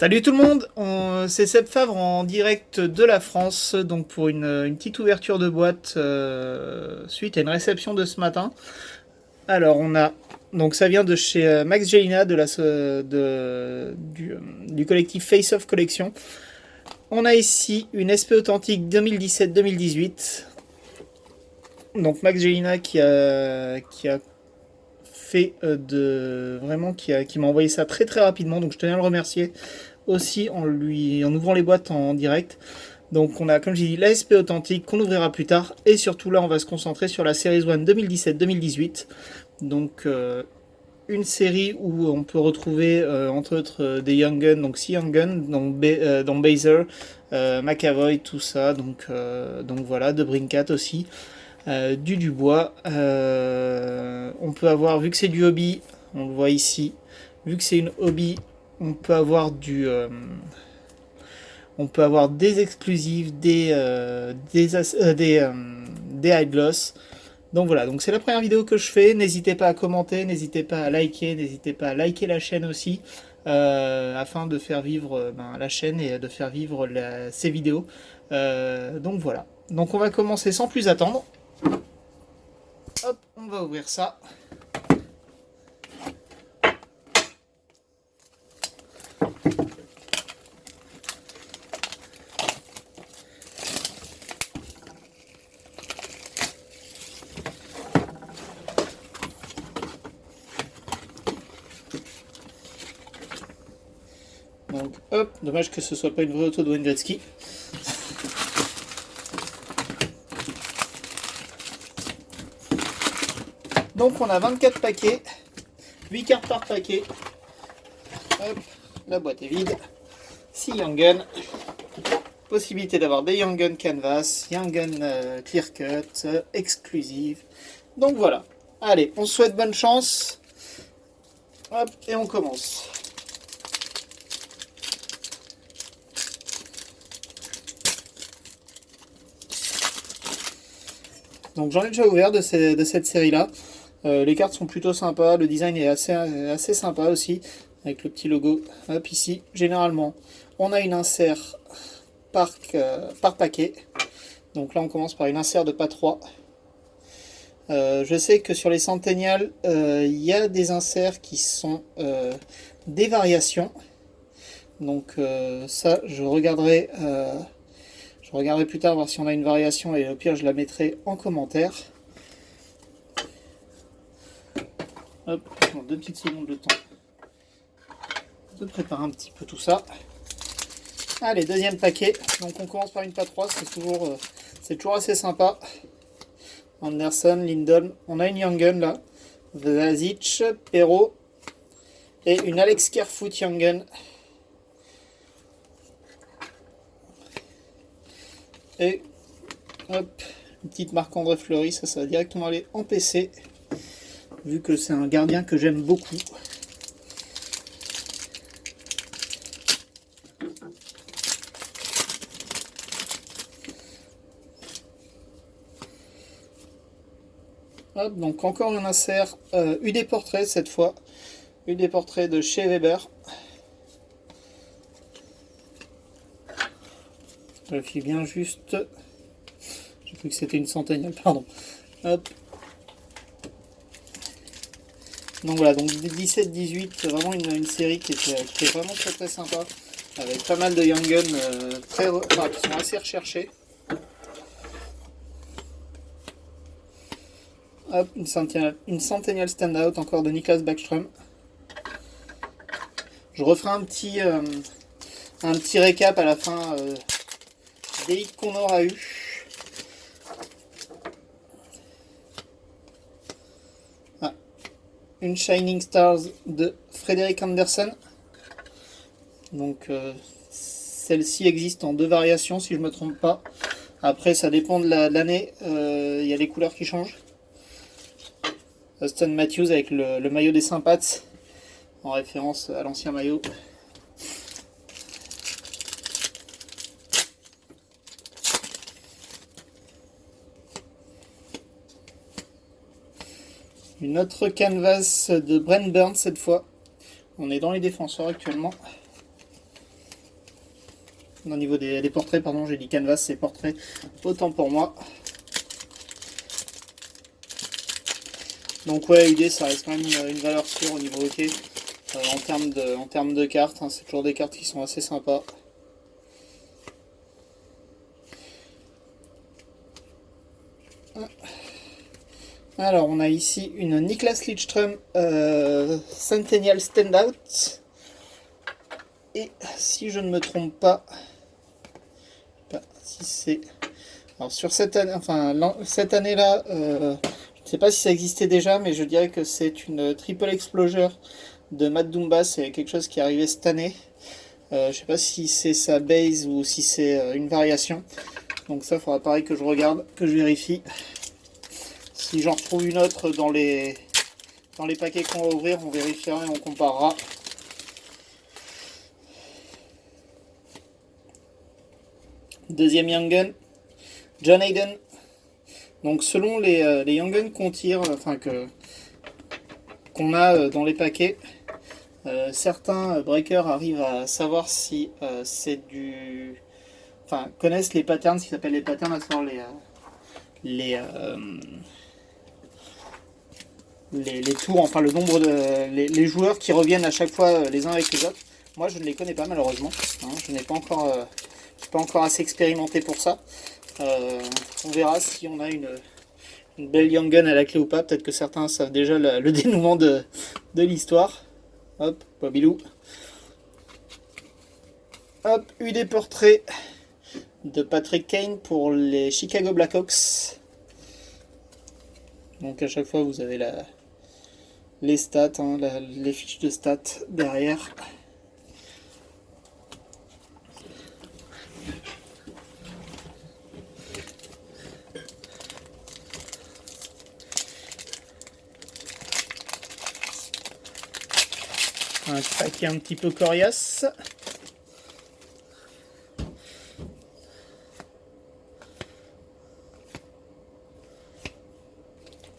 Salut tout le monde, c'est Seb Favre en direct de la France, donc pour une petite ouverture de boîte suite à une réception de ce matin. Alors donc ça vient de chez Max Gelina du collectif Face Off Collection. On a ici une SP authentique 2017-2018. Donc Max Gelina qui a fait qui m'a envoyé ça très très rapidement, donc je tenais à le remercier aussi en ouvrant les boîtes en direct. Donc on a, comme j'ai dit, la SP authentique qu'on ouvrira plus tard, et surtout là on va se concentrer sur la Series 1 2017-2018. Donc une série où on peut retrouver entre autres des Young Guns, donc 6 Young Guns, dont Baser, McAvoy, tout ça, donc voilà, de Brinkat aussi, du Dubois. On peut avoir, vu que c'est du hobby, on le voit ici, vu que c'est une hobby, on peut avoir des exclusives, des high gloss. Donc voilà, donc c'est la première vidéo que je fais. N'hésitez pas à commenter, n'hésitez pas à liker, n'hésitez pas à liker la chaîne aussi, afin de faire vivre la chaîne et de faire vivre ces vidéos. Donc voilà. Donc on va commencer sans plus attendre. Hop, on va ouvrir ça. Donc hop, dommage que ce soit pas une vraie auto de Wayne Gretzky. Donc on a 24 paquets, 8 cartes par paquet. Hop, la boîte est vide. 6 Young Gun. Possibilité d'avoir des Young Gun Canvas, Young Gun Clear Cut, exclusive. Donc voilà. Allez, on se souhaite bonne chance. Hop, et on commence. Donc j'en ai déjà ouvert de cette série-là. Les cartes sont plutôt sympas, le design est assez sympa aussi, avec le petit logo. Hop, ici, généralement, on a une insert par paquet. Donc là, on commence par une insert de pas 3. Je sais que sur les Centennial, il y a des inserts qui sont des variations. Donc ça, je regarderai plus tard, voir si on a une variation, et au pire, je la mettrai en commentaire. Hop, deux petites secondes de temps de préparer un petit peu tout ça. Allez, deuxième paquet. Donc on commence par une pas 3, c'est toujours assez sympa. Anderson, Lindholm, on a une Young Gun là, Vlasic, Perrault et une Alex Kerfoot Young Gun. Et hop, une petite Marc-André Fleury, ça va directement aller en PC, vu que c'est un gardien que j'aime beaucoup. Hop, donc encore un insert UD Portrait cette fois, UD Portrait de chez Weber. Je vérifie bien juste. J'ai cru que c'était une Centennial, pardon. Hop. Donc voilà, donc 17-18, vraiment une série qui est vraiment très très sympa, avec pas mal de Young Gun qui sont assez recherchés. Hop, une Centennial Standout encore de Niklas Backstrom. Je referai un petit récap à la fin des hits qu'on aura eu. Une Shining Stars de Frédéric Anderson. Donc celle-ci existe en 2 variations si je ne me trompe pas. Après ça dépend de l'année, il y a les couleurs qui changent. Auston Matthews avec le maillot des Saint-Pats, en référence à l'ancien maillot. Une autre canvas de Brent Burns cette fois. On est dans les défenseurs actuellement. au niveau des portraits, pardon, j'ai dit canvas, c'est portrait, autant pour moi. Donc ouais, UD, ça reste quand même une valeur sûre au niveau hockey. En termes de cartes, hein, c'est toujours des cartes qui sont assez sympas. Alors, on a ici une Niklas Lidström Centennial Standout. Et si je ne me trompe pas, si c'est... Alors sur cette année, enfin cette année-là, je ne sais pas si ça existait déjà, mais je dirais que c'est une Triple Explosion de Matt Dumba. C'est quelque chose qui est arrivé cette année. Je ne sais pas si c'est sa base ou si c'est une variation. Donc ça, il faudra pareil que je regarde, que je vérifie. Si j'en retrouve une autre dans les paquets qu'on va ouvrir, on vérifiera et on comparera. Deuxième Young Gun, John Hayden. Donc selon les Young Guns qu'on tire, enfin qu'on a dans les paquets, certains breakers arrivent à savoir si c'est du... Enfin, connaissent les patterns, ce qu'ils appellent les patterns, à savoir les tours, enfin le nombre de... les joueurs qui reviennent à chaque fois les uns avec les autres. Moi je ne les connais pas malheureusement, hein, je n'ai pas encore assez expérimenté pour ça. On verra si on a une belle Young Gun à la clé ou pas. Peut-être que certains savent déjà le dénouement de l'histoire. Hop, Bobilou. Hop, eu des portraits de Patrick Kane pour les Chicago Blackhawks. Donc à chaque fois vous avez les stats, hein, les fiches de stats derrière. Un paquet un petit peu coriace.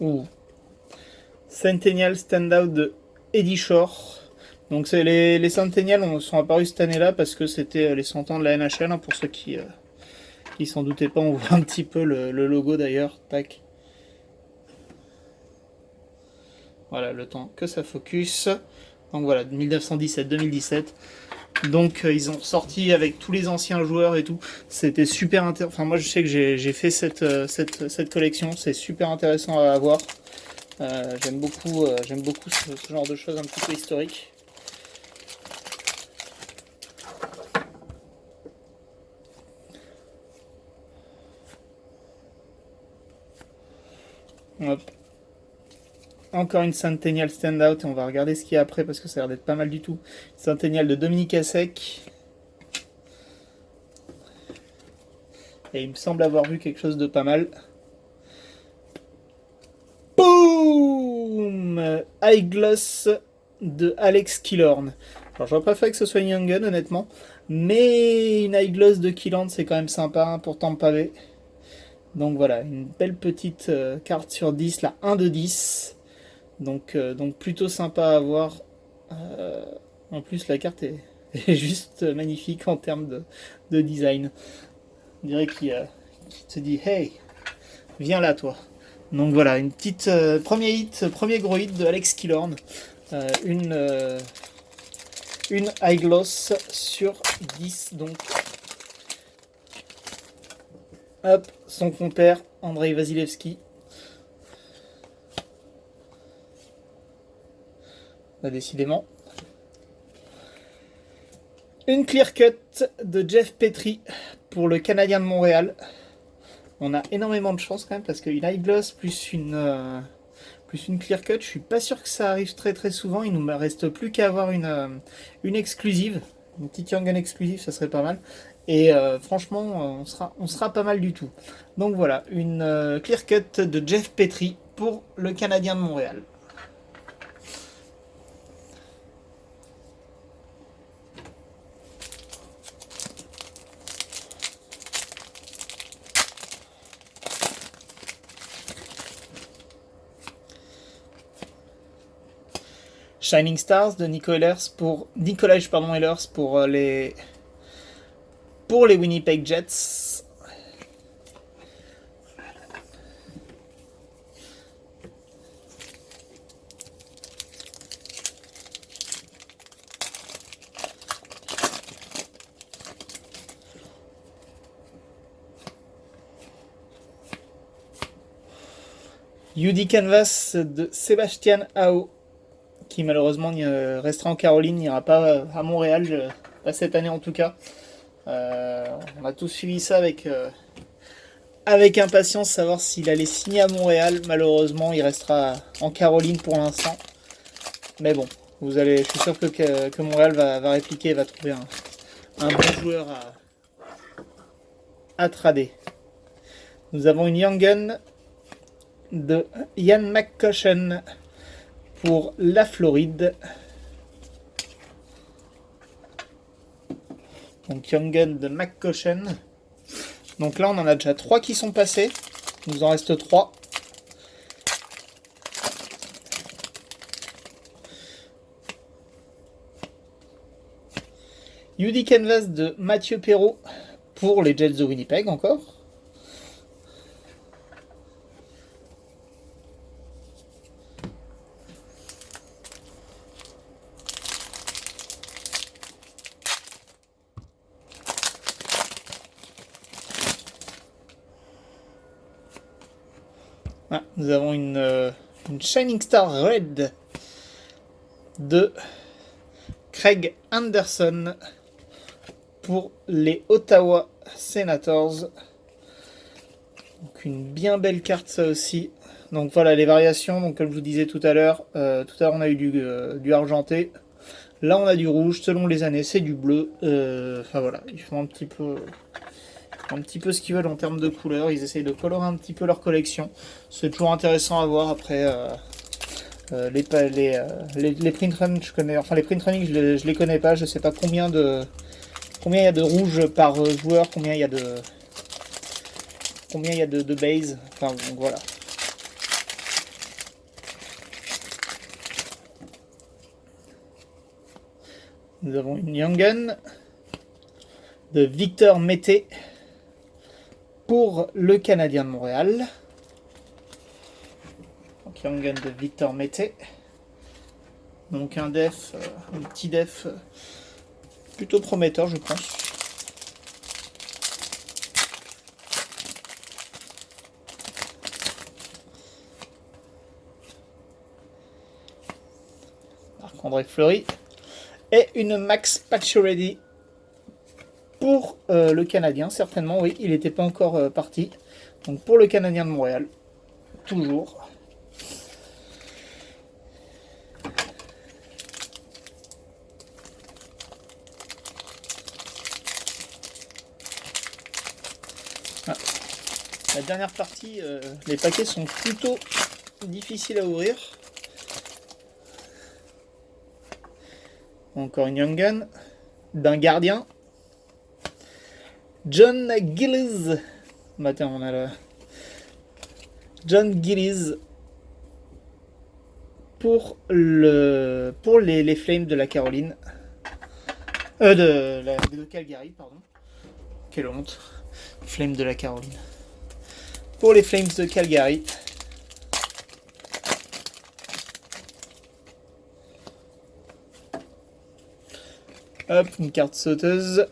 Ouh. Centennial Standout de Eddie Shore. Donc c'est les Centennial sont apparus cette année-là parce que c'était les 100 ans de la NHL. Hein, pour ceux qui s'en doutaient pas, on voit un petit peu le logo d'ailleurs. Tac. Voilà, le temps que ça focus. Donc voilà, 1917-2017. Donc ils ont sorti avec tous les anciens joueurs et tout. C'était super intéressant. Enfin moi je sais que j'ai fait cette collection. C'est super intéressant à avoir. J'aime beaucoup ce genre de choses un petit peu historiques. Hop. Encore une Centennial Standout et on va regarder ce qu'il y a après parce que ça a l'air d'être pas mal du tout. Centennial de Dominique Hasek. Et il me semble avoir vu quelque chose de pas mal. Boom! High Gloss de Alex Killorn. Alors j'aurais préféré que ce soit une Young Gun honnêtement. Mais une High Gloss de Killorn c'est quand même sympa hein, pour Tampa Bay. Donc voilà, une belle petite carte sur 10, la 1 de 10. Donc plutôt sympa à avoir. En plus la carte est juste magnifique en termes de design. On dirait qu'il te dit hey, viens là toi. Donc voilà, une petite premier gros hit de Alex Killorn. Une high gloss sur 10 donc. Hop, son compère Andrei Vasilevski. Décidément. Une clear cut de Jeff Petrie pour le Canadien de Montréal. On a énormément de chance quand même parce qu'une high gloss plus une clear cut, je suis pas sûr que ça arrive très très souvent. Il nous reste plus qu'à avoir une exclusive, une petite Young Gun exclusive, ça serait pas mal. Et franchement, on sera pas mal du tout. Donc voilà, une clear cut de Jeff Petrie pour le Canadien de Montréal. Shining Stars de Nicolas Ehlers pour pour les Winnipeg Jets. UD Canvas de Sébastien Ao, qui malheureusement restera en Caroline, n'ira pas à Montréal, pas cette année en tout cas. On a tous suivi ça avec impatience, savoir s'il allait signer à Montréal. Malheureusement, il restera en Caroline pour l'instant. Mais bon, je suis sûr que Montréal va répliquer et va trouver un bon joueur à trader. Nous avons une Young Gun de Ian McCoshen pour la Floride. Donc Young Gun de McCoshen. Donc là on en a déjà 3 qui sont passés. Il nous en reste 3. UD Canvas de Mathieu Perrault pour les Jets de Winnipeg encore. Ah, nous avons une Shining Star Red de Craig Anderson pour les Ottawa Senators. Donc une bien belle carte ça aussi. Donc voilà les variations. Donc comme je vous disais tout à l'heure on a eu du argenté. Là on a du rouge. Selon les années c'est du bleu. Enfin voilà, ils font un petit peu ce qu'ils veulent en termes de couleurs. Ils essayent de colorer un petit peu leur collection. C'est toujours intéressant à voir. Après les print run je connais. Enfin les print running je les connais pas. Je sais pas combien il y a de rouge par joueur, combien il y a de base. Enfin donc voilà. Nous avons une Young Gun de Victor Mété pour le Canadien de Montréal. Donc Young Gun de Victor Mété. Donc un petit def plutôt prometteur je pense. Marc-André Fleury. Et une Max Pacioretty pour le Canadien, certainement, oui, il n'était pas encore parti. Donc pour le Canadien de Montréal, toujours. Ah. La dernière partie, les paquets sont plutôt difficiles à ouvrir. Encore une Young Gun d'un gardien. John Gillies. Attends, on a le John Gillies pour les Flames de la Caroline. De Calgary, pardon. Quelle honte. Flames de la Caroline. Pour les Flames de Calgary. Hop, une carte sauteuse.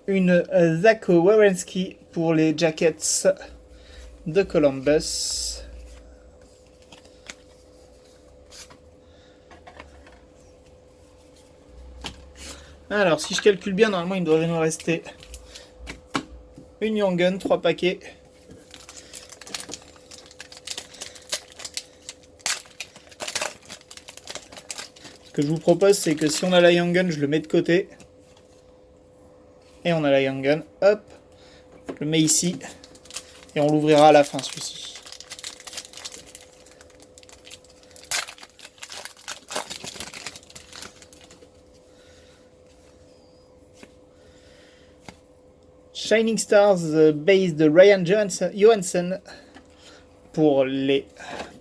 Une Zachko Werenski pour les Jackets de Columbus. Alors, si je calcule bien, normalement, il devrait nous rester une Young Gun, 3 paquets. Ce que je vous propose, c'est que si on a la Young Gun, je le mets de côté. Et on a la Young Gun, hop, je le mets ici. Et on l'ouvrira à la fin, celui-ci. Shining Stars base de Ryan Johansson pour les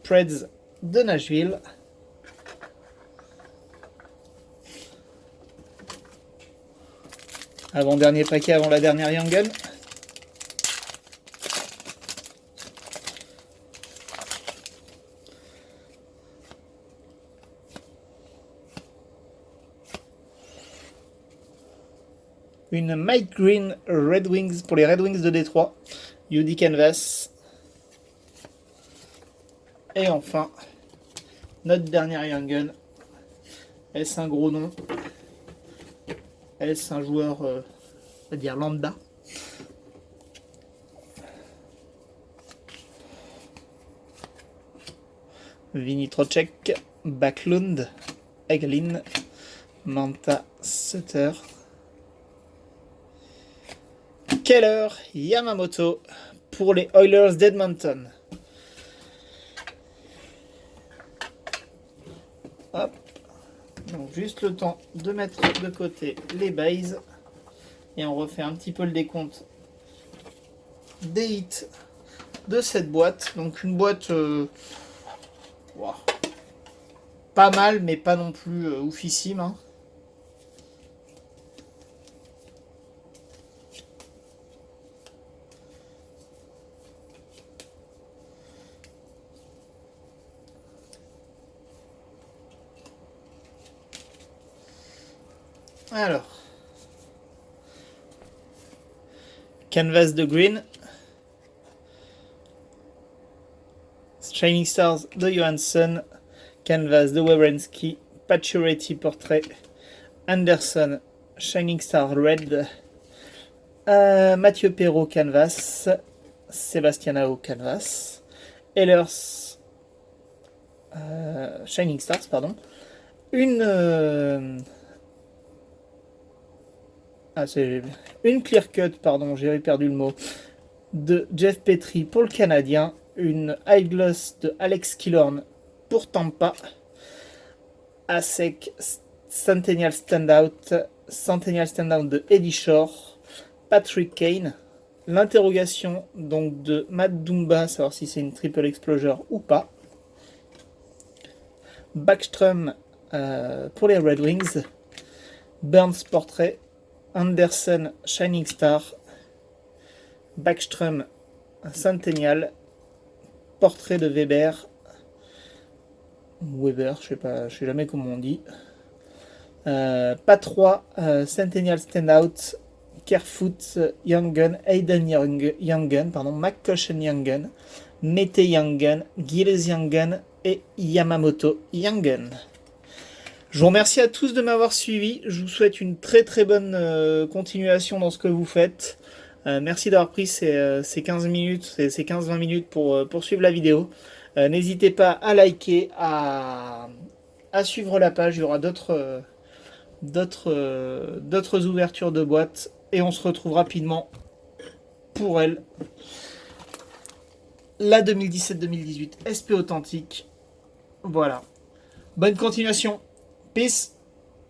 Preds de Nashville. Avant-dernier paquet avant la dernière Young Gun. Une Mike Green Red Wings pour les Red Wings de Détroit. UD Canvas. Et enfin, notre dernière Young Gun. Est-ce un gros nom? Est-ce un joueur, on va dire, lambda? Vinny Trocheck, Backlund, Eglin, Manta Sutter, Keller, Yamamoto pour les Oilers d'Edmonton. Hop. Donc juste le temps de mettre de côté les bases et on refait un petit peu le décompte des hits de cette boîte. Donc une boîte wow, pas mal mais pas non plus oufissime, hein. Alors, Canvas de Green, Shining Stars de Johansson, Canvas de Werenski, Pacioretty Portrait, Anderson, Shining Star Red, Mathieu Perrault Canvas, Sébastien Aho Canvas, Ehlers, Shining Stars, pardon, une clear cut, pardon, j'ai perdu le mot, de Jeff Petrie pour le Canadien, une high gloss de Alex Killorn pour Tampa, ASEC Centennial Standout de Eddie Shore, Patrick Kane, l'interrogation donc de Matt Dumba, savoir si c'est une triple explosion ou pas, Backstrom pour les Red Wings, Burns Portrait, Anderson Shining Star, Backstrom Centennial, Portrait de Weber, je sais jamais comment on dit, pas 3 Centennial Standout, Kerfoot Younggun, Aiden Younggun, McCoshen Younggun, Mete Younggun, Gilles Younggun et Yamamoto Younggun. Je vous remercie à tous de m'avoir suivi. Je vous souhaite une très très bonne continuation dans ce que vous faites. Merci d'avoir pris ces 15 minutes, ces 15-20 minutes pour poursuivre la vidéo. N'hésitez pas à liker, à suivre la page. Il y aura d'autres ouvertures de boîtes. Et on se retrouve rapidement pour elle. La 2017-2018 SP Authentique. Voilà. Bonne continuation. Peace.